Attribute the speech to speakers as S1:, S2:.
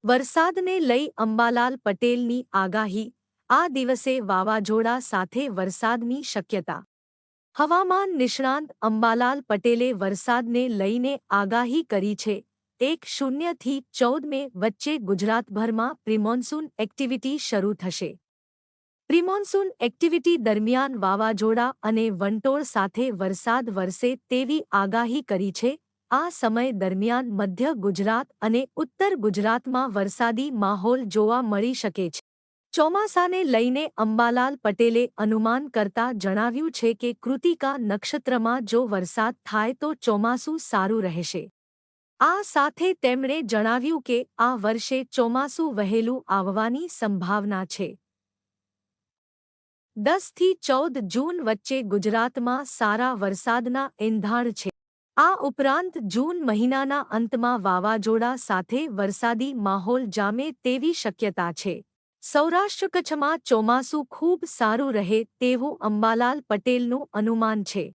S1: વરસાદને લઈ અંબાલાલ પટેલની આગાહી, આ દિવસે વાવાઝોડા સાથે વરસાદની શક્યતા. હવામાન નિષ્ણાંત અંબાલાલ પટેલે વરસાદને લઈને આગાહી કરી છે. 1 થી 14 મે વચ્ચે ગુજરાતભરમાં પ્રિમોન્સૂન એક્ટિવિટી શરૂ થશે. પ્રિમોન્સૂન એક્ટિવિટી દરમિયાન વાવાઝોડા અને વંટોળ સાથે વરસાદ વરસે તેવી આગાહી કરી છે. આ સમય દરમિયાન મધ્ય ગુજરાત અને ઉત્તર ગુજરાતમાં વરસાદી માહોલ જોવા મળી શકે છે. ચોમાસાને લઈને અંબાલાલ પટેલે અનુમાન કરતા જણાવ્યું છે કે કૃતિકા નક્ષત્રમાં જો વરસાદ થાય તો ચોમાસું સારું રહેશે. આ સાથે તેમણે જણાવ્યું કે આ વર્ષે ચોમાસું વહેલું આવવાની સંભાવના છે. 10 થી 14 જૂન વચ્ચે ગુજરાતમાં સારા વરસાદના એંધાણ છે. આ ઉપરાંત જૂન મહિનાના અંતમાં વાવાઝોડા સાથે વરસાદી માહોલ જામે તેવી શક્યતા છે. સૌરાષ્ટ્ર કચ્છમાં ચોમાસું ખૂબ સારું રહે તેવું અંબાલાલ પટેલનું અનુમાન છે.